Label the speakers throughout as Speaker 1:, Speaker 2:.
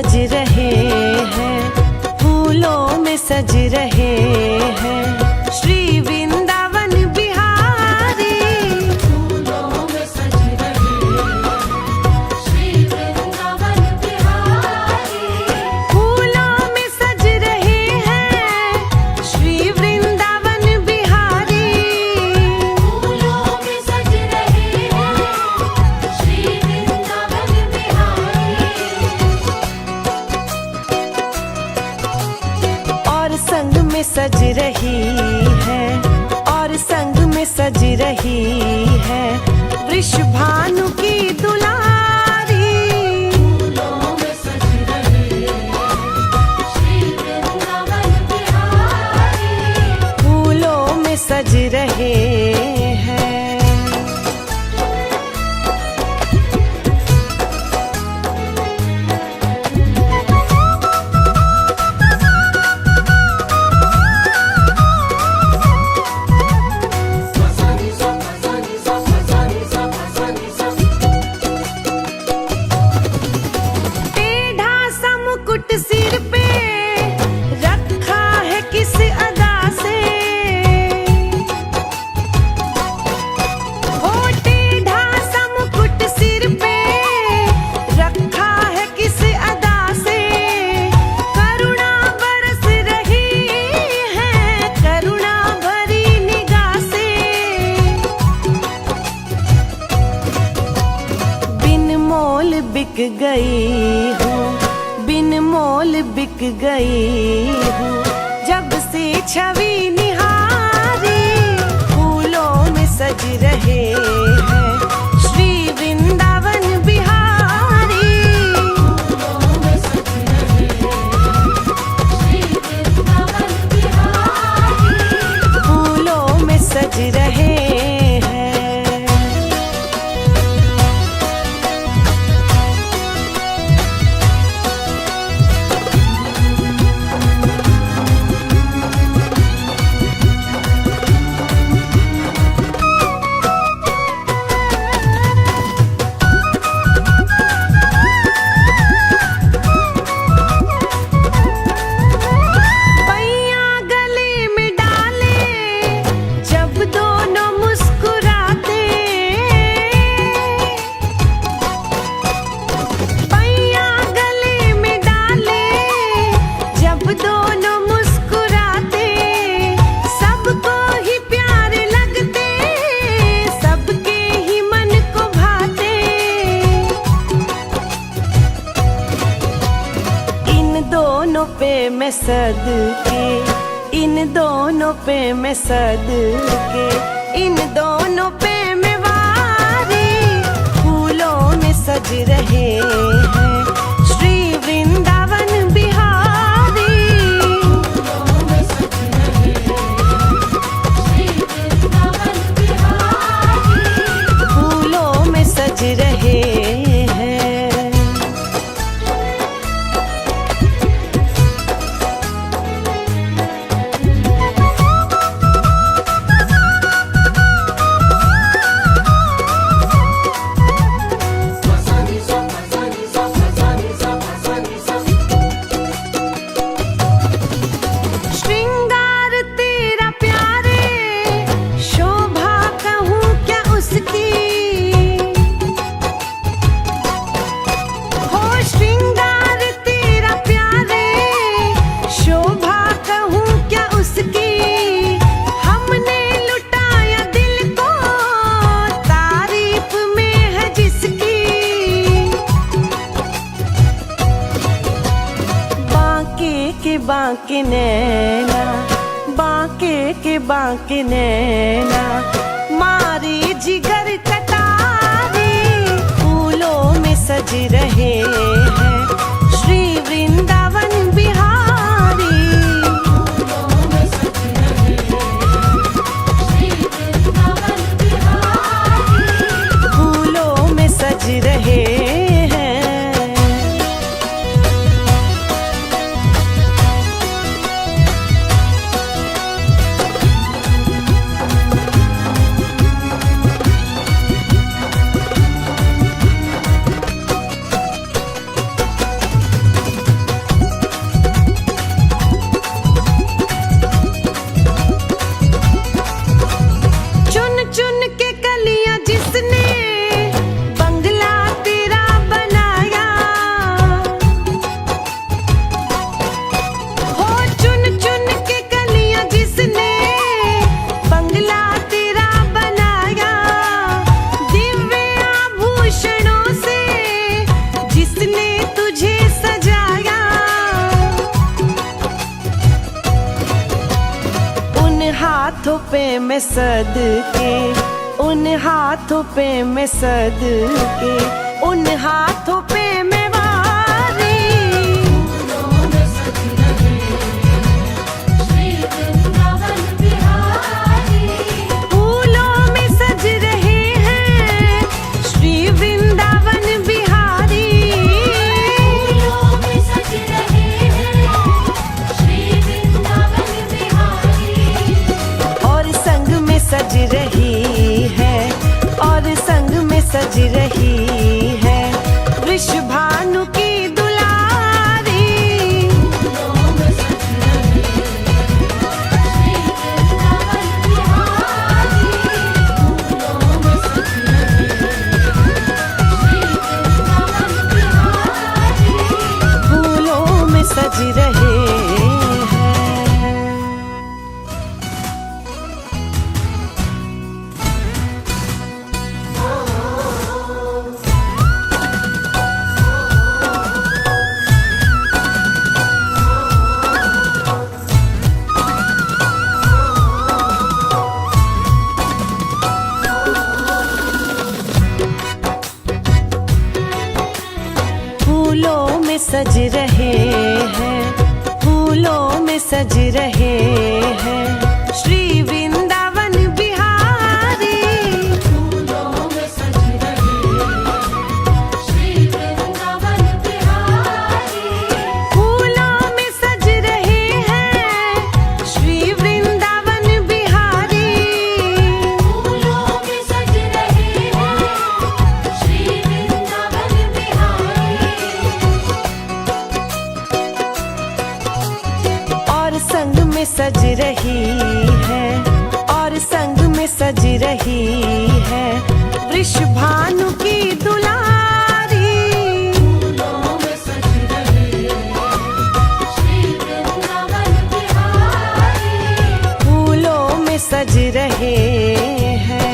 Speaker 1: सज रहे हैं, फूलों में सज रहे हैं श्री वृंदावन बिहारी।
Speaker 2: फूलों में सज रहे हैं श्री वृंदावन बिहारी।
Speaker 1: फूलों में सज रहे हैं श्री वृंदावन बिहारी।
Speaker 2: फूलों में सज रहे हैं श्री वृंदावन बिहारी।
Speaker 1: और संग में सज रही है, और संग में सज रही है वृषभानु की दुलारी।
Speaker 2: फूलों में सज रहे हैं श्री वृंदावन बिहारी।
Speaker 1: फूलों में सज रहे हैं। टेढ़ा सा मुकुट सिर पे रखा है किस अदा से, हो टेढ़ा सा मुकुट सिर पे रखा है किस अदा से। करुणा बरस रही है, करुणा भरी निगाह से। बिन मोल बिक गई हूँ, बिन मोल बिक गई हूँ जब से छवि निहारी। फूलों में सज रहे हैं श्री वृंदावन बिहारी।
Speaker 2: फूलों में सज रहे हैं श्री वृंदावन बिहारी।
Speaker 1: फूलों में सज रहे हैं। पैया गले में डाले जब दोनों मुस्कुराते। पैया गले में डाले जब दोनों मुस्कुराते। सबको ही प्यारे लगते, सबके ही मन को भाते। इन दोनों पे मैं सदके, इन दोनों पे मैं सदके, इन दोनों पे मैं वारी। फूलों में सज रहे हैं श्री वृंदावन बिहारी।
Speaker 2: फूलों में सज रहे हैं श्री वृंदावन बिहारी।
Speaker 1: फूलों में सज रहे हैं। श्रृंगार तेरा प्यारे, शोभा कहूँ क्या उसकी। हो श्रृंगार तेरा प्यारे, शोभा कहूँ क्या उसकी। हमने लुटाया दिल को तारीफ में है जिसकी। बांके के बांके नैना, बांके के बांके नैना मारी जिगर कटारी। फूलों में सज रहे हैं श्री वृंदावन बिहारी।
Speaker 2: फूलों में सज रहे हैं श्री वृंदावन बिहारी।
Speaker 1: फूलों में सज रहे हैं। हाथों पे मैं सद के, उन हाथों पे मैं सद के, उन हाथों पे मैं वारी।
Speaker 2: फूलों में सज रहे श्री वृंदावन बिहारी।
Speaker 1: फूलों में सज रहे हैं श्री वृंदावन बिहारी।
Speaker 2: फूलों में सज रहे हैं श्री वृंदावन बिहारी।
Speaker 1: और संग में सज रही है, और संग में सज रही है वृषभानु की दुलारी।
Speaker 2: फूलों में सज रहे श्री वृंदावन बिहारी। फूलों में सज रहे श्री वृंदावन बिहारी।
Speaker 1: फूलों में सज रहे हैं। फूलों में सज रहे हैं, फूलों में सज रहे हैं श्री वृंदावन बिहारी।
Speaker 2: फूलों में सज रहे श्री वृंदावन बिहारी।
Speaker 1: फूलों में सज रहे हैं श्री वृंदावन बिहारी।
Speaker 2: फूलों में सज रहे हैं श्री वृंदावन बिहारी।
Speaker 1: और संग में सज रही है, और संग में सज रही है वृषभानु की दुलारी।
Speaker 2: फूलों में सज रहे श्री वृंदावन बिहारी।
Speaker 1: फूलों में सज रहे हैं।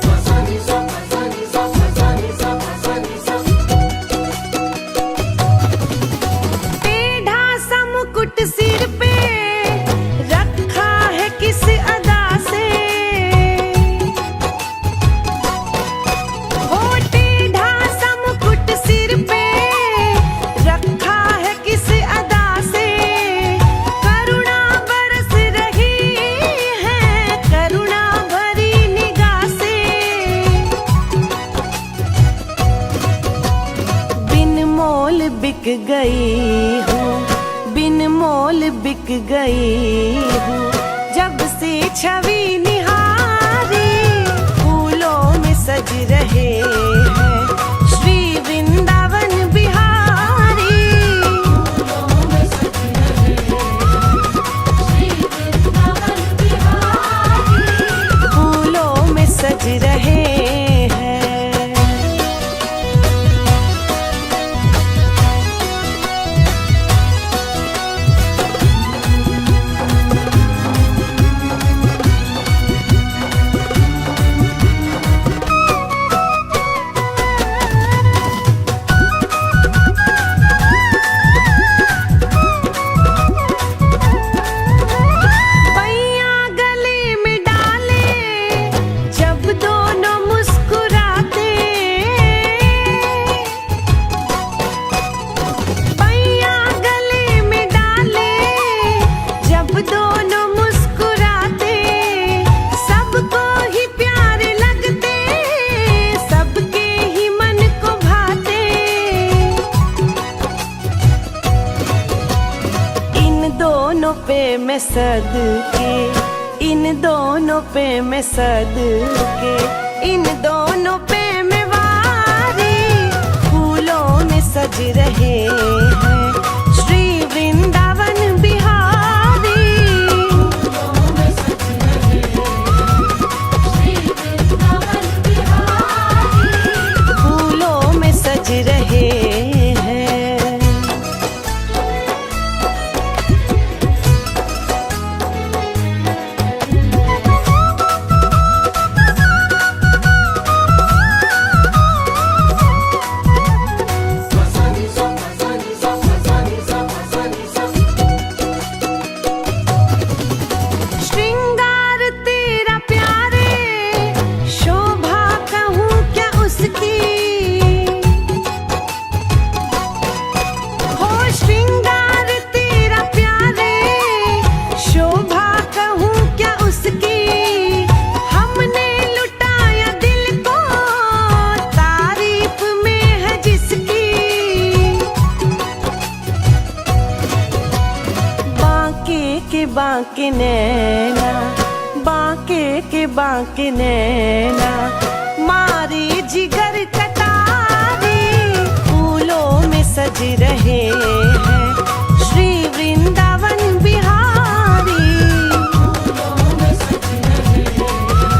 Speaker 2: फसानी सा फसानी सा फसानी सा फसानी सा।
Speaker 1: टेढ़ा सा मुकुट सिर पे रखा है किस अदा से। हो टेढ़ा सा मुकुट सिर पे रखा है किस अदा से। करुणा बरस रही है, करुणा भरी निगाह से। बिन मोल बिक गई हूँ, बिन मोल बिक गई हूँ जब से छवि निहारी। फूलों में सज रहे हैं श्री वृंदावन बिहारी।
Speaker 2: फूलों में सज रहे श्री वृंदावन बिहारी।
Speaker 1: फूलों में सज रहे हैं। पैया गले में डाले जब दोनों मुस्कुराते। पैया गले में डाले जब दोनों मुस्कुराते। सबको ही प्यारे लगते, सबके ही मन को भाते। इन दोनों पे मैं सद के, इन दोनों पे मैं सद के, इन दोनों पे मैं वारी। फूलों में सज रहे हैं श्री वृंदावन बिहारी।
Speaker 2: फूलों में सज रहे श्री वृंदावन बिहारी।
Speaker 1: फूलों में सज रहे हैं। बांके नैना, बांके के बांके नैना, मारी जिगर कटारी, फूलों में सज रहे हैं श्री वृंदावन बिहारी।
Speaker 2: फूलों में सज रहे हैं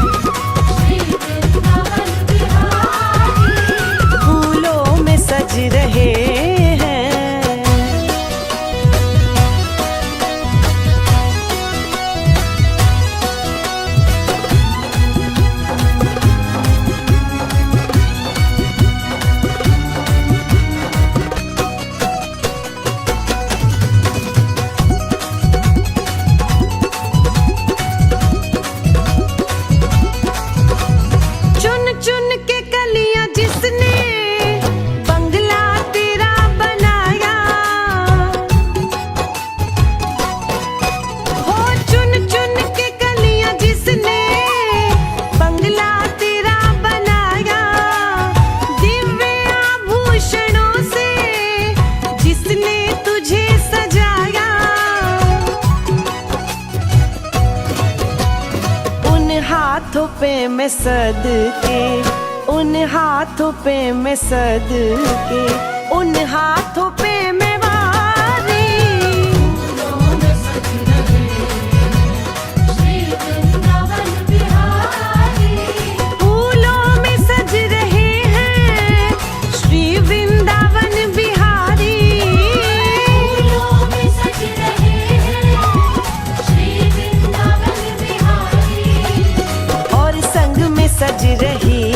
Speaker 2: श्री वृंदावन बिहारी।
Speaker 1: फूलों में सज रहे हैं। चुन चुन के कलियां जिसने बंगला तेरा बनाया, हो चुन चुन के कलियां जिसने बंगला तेरा बनाया, दिव्य आभूषणों से जिसने तुझे सजाया, उन हाथों पे मैं सदके, उन हाथों पे मैं सदके, उन हाथों पे मैं वारी।
Speaker 2: फूलों में सज रहे हैं श्री वृंदावन बिहारी।
Speaker 1: फूलों में सज रहे हैं श्री वृंदावन बिहारी।
Speaker 2: फूलों में सज रहे हैं श्री वृंदावन बिहारी।
Speaker 1: और संग में सज रही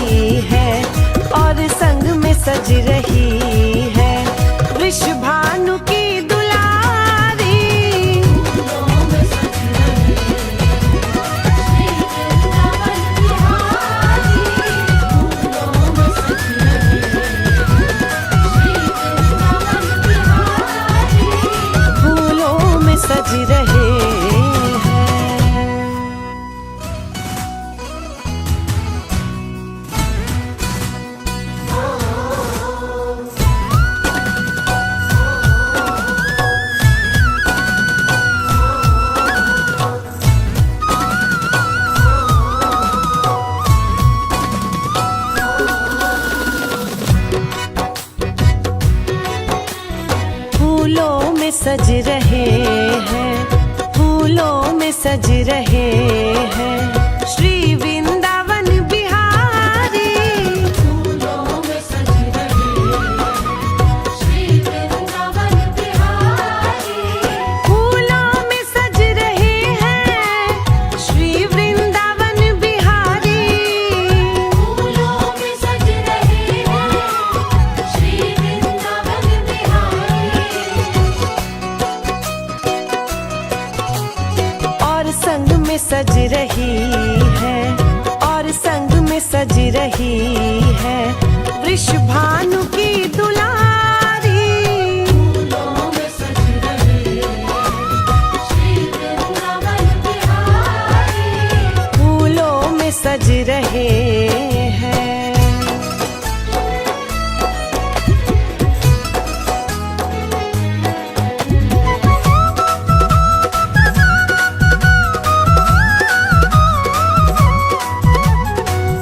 Speaker 1: है, और संग में सज रही है वृषभानु की दुलारी।
Speaker 2: फूलों में सज रहे हैं श्री वृंदावन बिहारी। फूलों में सज रहे हैं श्री वृंदावन बिहारी।
Speaker 1: फूलों में सज रहे हैं। फूलों में सज रहे हैं, फूलों में सज रहे हैं श्री वृंदावन बिहारी।
Speaker 2: फूलों में सज रहे हैं श्री वृंदावन बिहारी।
Speaker 1: फूलों में सज रहे हैं श्री वृंदावन बिहारी।
Speaker 2: फूलों में सज रहे हैं श्री वृंदावन बिहारी।
Speaker 1: और संग में सज रही है, और संग में सज रही है वृषभानु की दुलारी।
Speaker 2: फूलों में सज रहे हैं श्री वृंदावन बिहारी।
Speaker 1: फूलों में सज रहे हैं।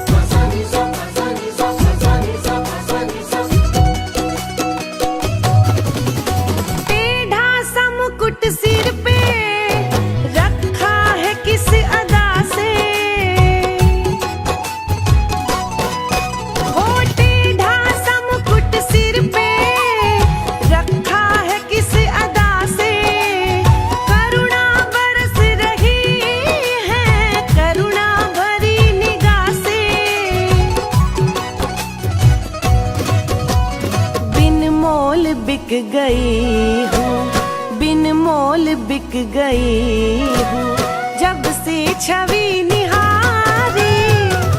Speaker 2: फसानी सा फसानी सा फसानी सा फसानी सा।
Speaker 1: टेढ़ा सा मुकुट सिर पे रखा है किस अदा से, हो टेढ़ा सा मुकुट सिर पे रखा है किस अदा से, करुणा बरस रही है करुणा भरी निगाह से। बिन मोल बिक गई हूँ, बिन मोल बिक गई हूँ जब से छवि निहारी।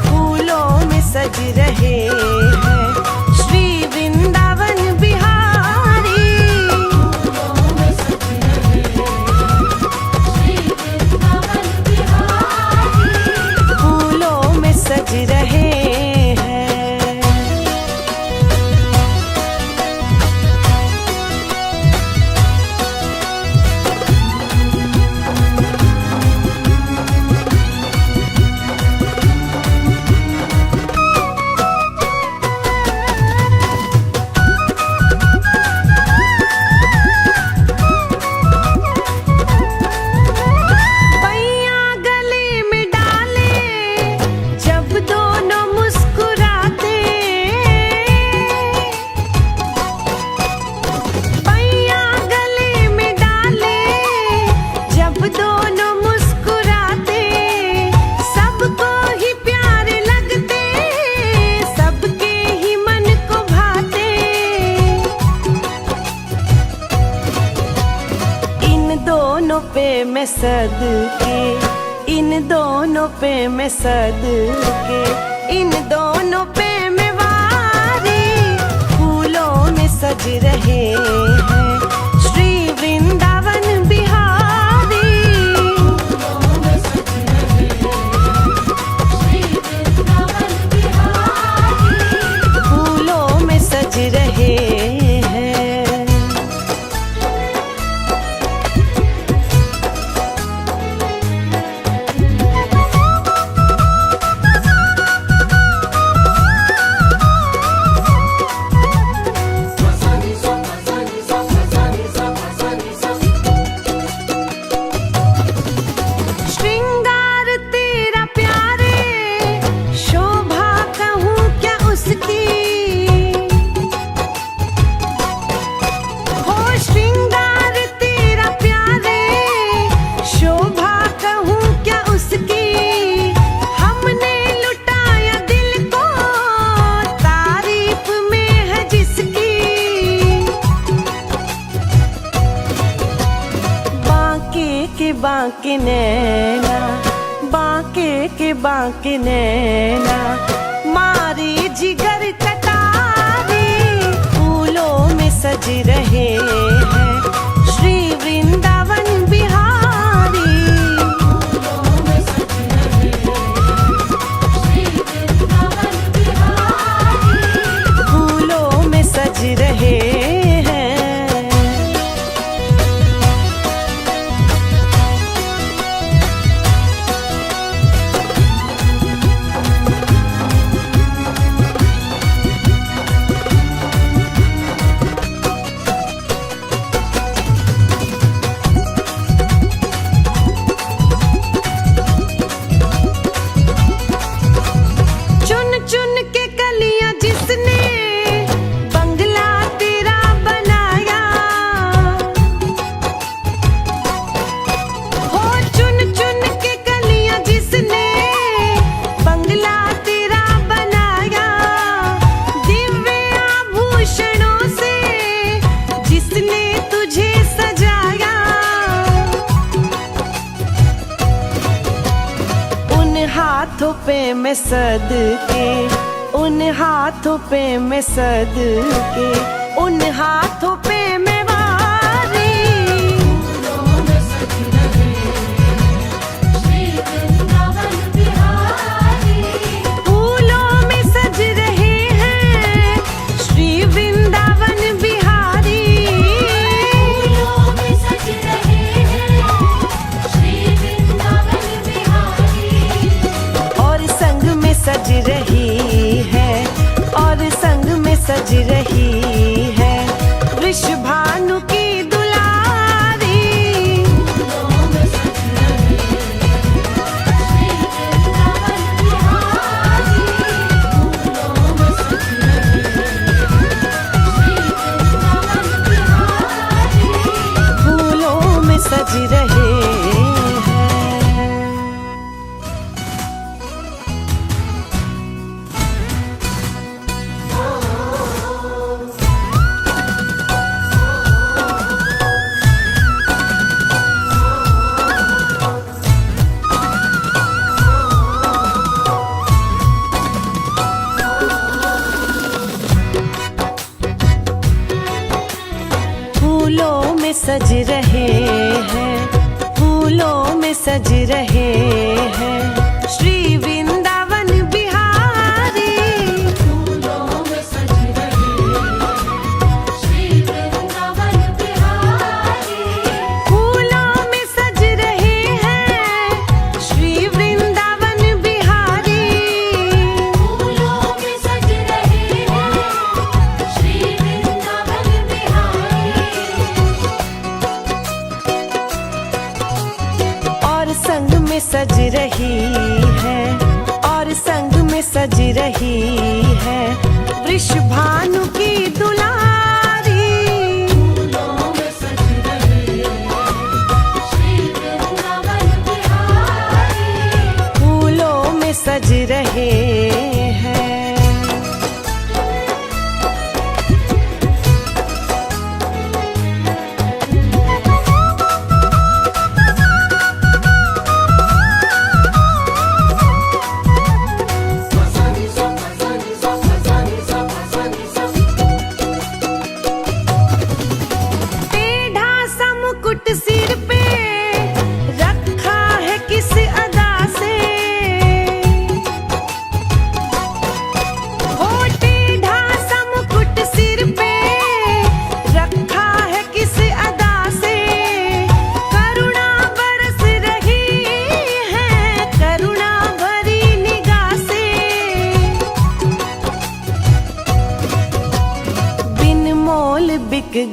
Speaker 1: फूलों में सज रहे हैं श्री वृंदावन बिहारी।
Speaker 2: फूलों में सज रहे हैं श्री वृंदावन बिहारी।
Speaker 1: फूलों में सज रहे हैं। मैं सदके, इन दोनों पे मैं सदके, इन दोनों पे मैं वारी, फूलों में सज रहे हैं श्री वृंदावन बिहारी।
Speaker 2: फूलों में सज रहे श्री वृंदावन बिहारी।
Speaker 1: फूलों में सज रहे हैं।
Speaker 2: फसानी सा फसानी सा फसानी सा फसानी सा।
Speaker 1: श्रृंगार तेरा प्यारे, शोभा कहूँ क्या उसकी, हो श्रृंगार तेरा प्यारे, शोभा कहूँ क्या उसकी। हमने लुटाया दिल को तारीफ में है जिसकी। बांके नैना, बांके नैना, मारी जिगर कटारी, फूलों में सज रहे हैं श्री वृंदावन बिहारी।
Speaker 2: फूलों में सज रहे श्री वृंदावन बिहारी।
Speaker 1: फूलों में सज रहे हैं। चुन चुन के कलियां जिसने बंगला तेरा बनाया, हो चुन चुन के कलियां जिसने बंगला तेरा बनाया। दिव्य आभूषणों से जिसने तुझे सजाया, उन हाथों पे मैं सदके, उन हाथों पे मैं सदके, उन हाथों पे मैं वारी,
Speaker 2: फूलों में सज रहे श्री वृंदावन बिहारी।
Speaker 1: फूलों में सज रहे हैं श्री वृंदावन बिहारी।
Speaker 2: फूलों में सज रहे श्री वृंदावन बिहारी।
Speaker 1: और संग में सज रही है, और संग में सज रही है वृषभानु की दुलारी।
Speaker 2: फूलों में सज रहे श्री वृंदावन बिहारी। फूलों में सज रहे श्री वृंदावन बिहारी।
Speaker 1: फूलों में सज रहे हैं। फूलों में सज रहे हैं, फूलों में सज रहे हैं श्री वृंदावन बिहारी।
Speaker 2: फूलों में सज रहे श्री वृंदावन बिहारी।
Speaker 1: फूलों में सज रहे हैं श्री वृंदावन बिहारी।
Speaker 2: फूलों में सज रहे श्री वृंदावन बिहारी।
Speaker 1: और संग में सज रही है, और संग में सज रही है वृषभानु की दुलारी।
Speaker 2: फूलों में सज रहे श्री वृंदावन बिहारी।
Speaker 1: फूलों में सज रहे हैं।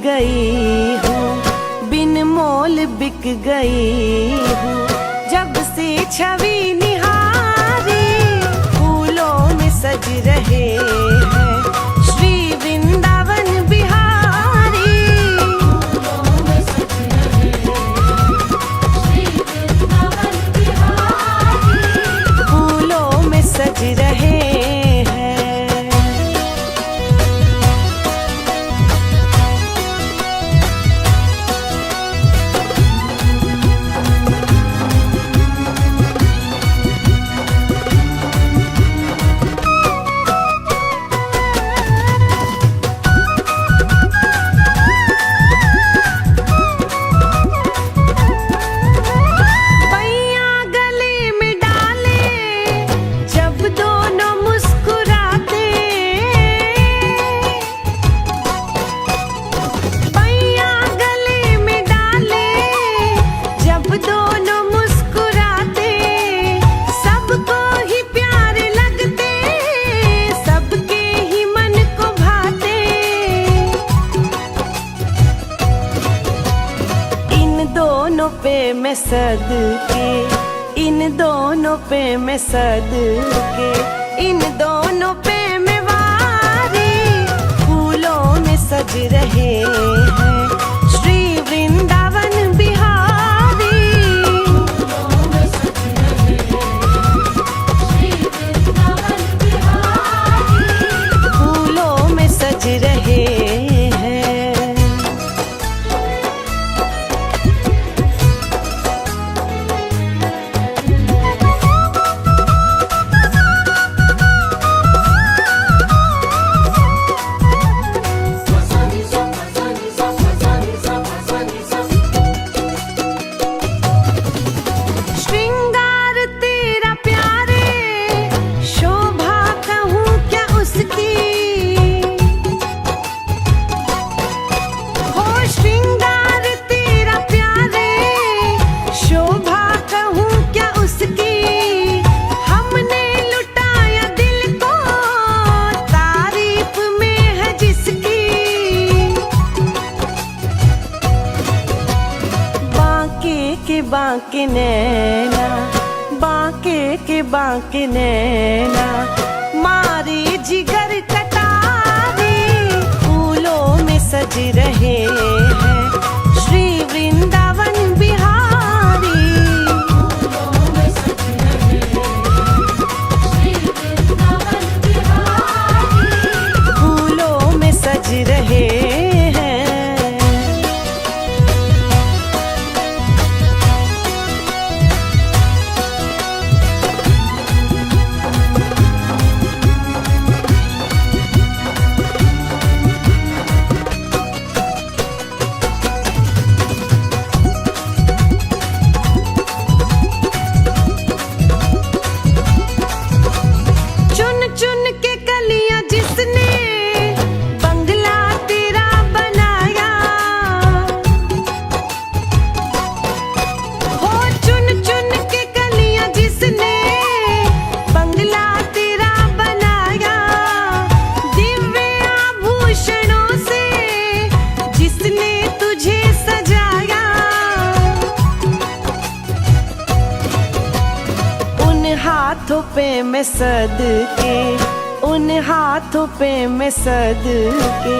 Speaker 1: गई हूँ, बिन मोल बिक गई हूँ। जब से छवि निहारी फूलों में सज रहे हैं श्री वृंदावन बिहारी।
Speaker 2: फूलों में सज रहे हैं श्री वृंदावन बिहारी।
Speaker 1: फूलों में सज रहे हैं। पैया गले में डाले जब दोनों मुस्कुराते, पैया गले में डाले जब दोनों मुस्कुराते, सबको ही प्यारे लगते, सबके ही मन को भाते। इन दोनों पे मैं सदके, इन दोनों पे मैं सदके, इन दोनों पे मैं वारी। फूलों में सज रहे हैं श्री वृंदावन बिहारी।
Speaker 2: फूलों में सज रहे हैं श्री वृंदावन बिहारी।
Speaker 1: फूलों में सज रहे हैं।
Speaker 2: फसानी सा फसानी सा फसानी सा फसानी सा।
Speaker 1: श्रृंगार तेरा प्यारे, शोभा कहूँ क्या उसकी। हो श्रृंगार तेरा प्यारे, शोभा कहूँ क्या उसकी। हमने लुटाया दिल को तारीफ में है जिसकी। बांके के बांके नैना, बांके के बांके नैना, मारे जिगर कटारी। फूलों में सज रहे हैं श्री वृंदावन बिहारी।
Speaker 2: फूलों में सज रहे हैं श्री वृंदावन बिहारी।
Speaker 1: फूलों में सज रहे हैं। चुन चुन के कलियां जिसने बंगला तेरा बनाया। हो चुन चुन के कलियां जिसने बंगला तेरा बनाया। दिव्य आभूषणों से जिसने तुझे सजाया। उन हाथों पे मैं सदके, उन हाथों पे मैं सदके,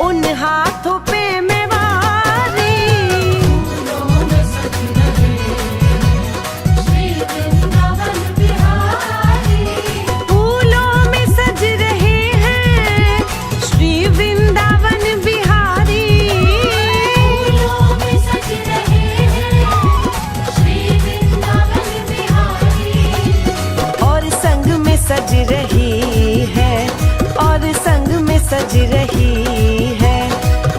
Speaker 1: उन हाथों पे मैं वारी।
Speaker 2: फूलों में सज रहे हैं श्री वृंदावन बिहारी।
Speaker 1: फूलों में सज रहे हैं श्री वृंदावन बिहारी।
Speaker 2: फूलों में सज रहे हैं श्री वृंदावन बिहारी।
Speaker 1: और संग में सज रही है, और संग में सज रही है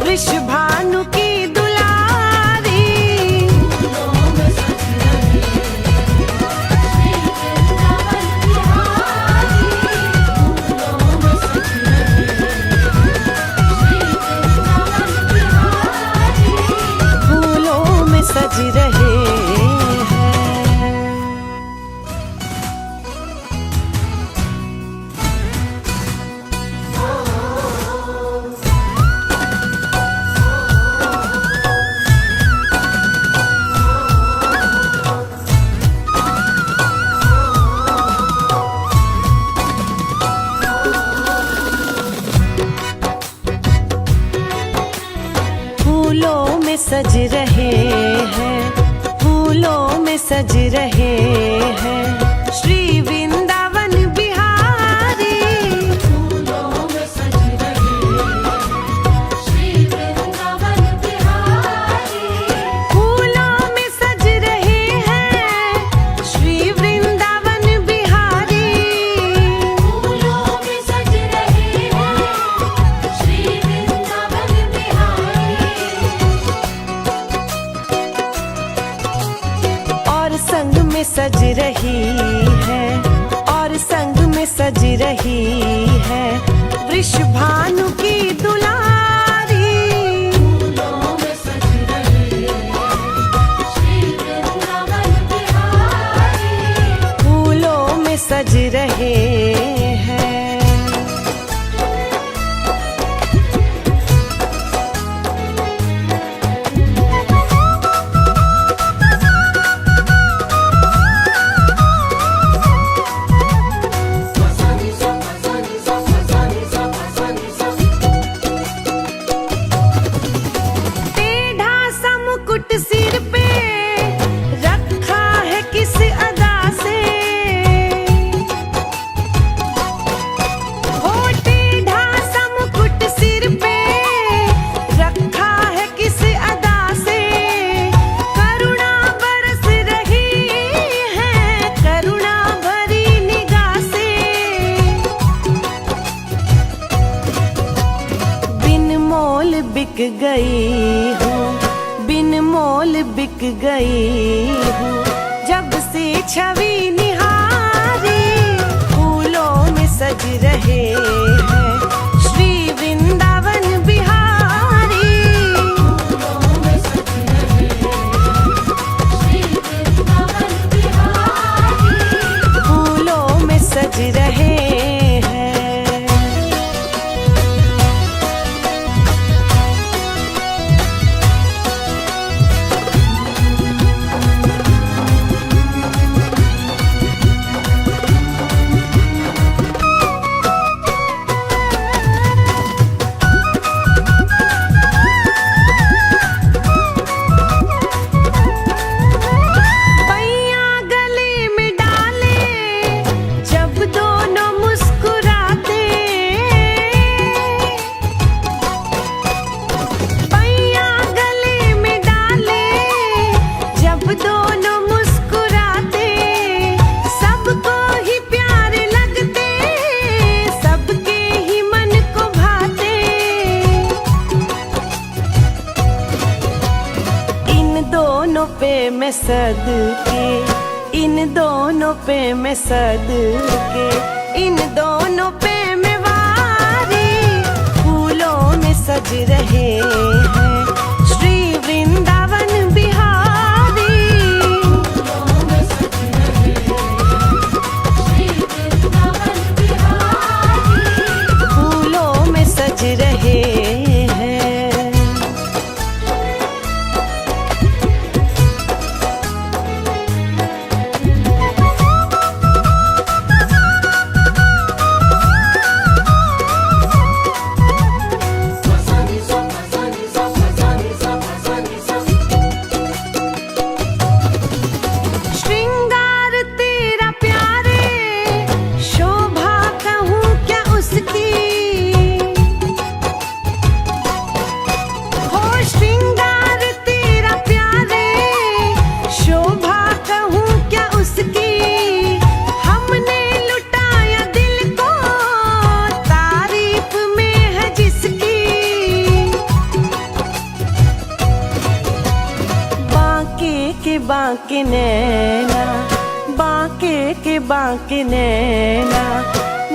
Speaker 1: वृषभानु की दुलारी।
Speaker 2: फूलों में सज रहे हैं श्री वृंदावन बिहारी। फूलों में सज रहे हैं श्री वृंदावन बिहारी।
Speaker 1: फूलों में सज रहे हैं। सज रहे हैं, फूलों में सज रहे हैं श्री वृंदावन बिहारी।
Speaker 2: फूलों में सज रहे हैं श्री वृंदावन बिहारी।
Speaker 1: फूलों में सज रहे हैं श्री वृंदावन बिहारी।
Speaker 2: फूलों में सज रहे हैं श्री वृंदावन बिहारी।
Speaker 1: और संग में सज रही है, और संग में सज रही है वृषभानु की दुलारी।
Speaker 2: फूलों में सज रहे हैं श्री वृंदावन बिहारी।
Speaker 1: फूलों में सज रहे हैं।
Speaker 2: फसानी सा फसानी सा फसानी सा फसानी सा।
Speaker 1: टेढ़ा सा मुकुट सिर पे रखा है किस अदा से। हो टेढ़ा सा मुकुट सिर पे रखा है किस अदा से। करुणा बरस रही है, करुणा भरी निगाह से। बिन मोल बिक गई हूँ, बिन मोल बिक गई हूँ जब से छवि निहारी। फूलों में सज रहे हैं श्री वृंदावन बिहारी।
Speaker 2: फूलों में सज रहे हैं श्री वृंदावन बिहारी।
Speaker 1: फूलों में सज रहे हैं। पैया गले में डाले जब दोनों मुस्कुराते। पैया गले में डाले जब दोनों मुस्कुराते। सबको ही प्यारे लगते, सबके ही मन को भाते। इन दोनों पे मैं सदके, इन दोनों पे मैं सदके, इन दोनों पे मैं वारी। फूलों में सज रहे हैं श्री वृंदावन बिहारी।
Speaker 2: फूलों में सज रहे हैं श्री वृंदावन बिहारी।
Speaker 1: फूलों में सज रहे हैं।
Speaker 2: फसानी सा फसानी सा फसानी सा फसानी सा।
Speaker 1: श्रृंगार तेरा प्यारे, शोभा कहूँ क्या उसकी। हो श्रृंगार तेरा प्यारे, शोभा कहूँ क्या उसकी। हमने लुटाया दिल को, तारीफ में है जिसकी। बांके के बांके नैना, बांके के बांके नैना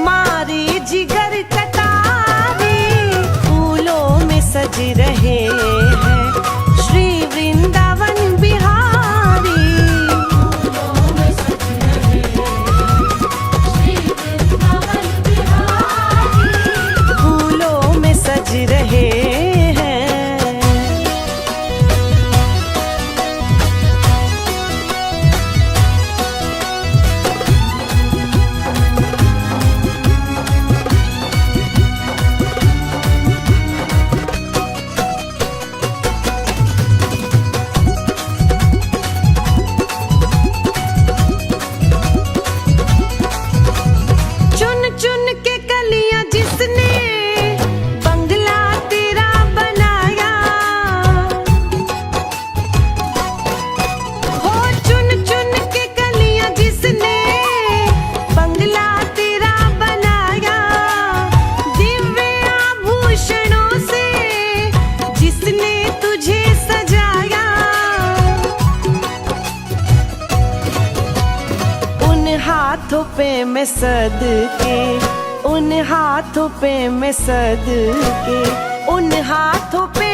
Speaker 1: मारी जिगर कटारी। फूलों में सज रहे हैं श्री वृंदावन बिहारी।
Speaker 2: फूलों में सज रहे हैं श्री वृंदावन बिहारी।
Speaker 1: फूलों में सज रहे हैं। हाथों पे मैं सद के, उन हाथों पे मैं सद के, उन हाथों पे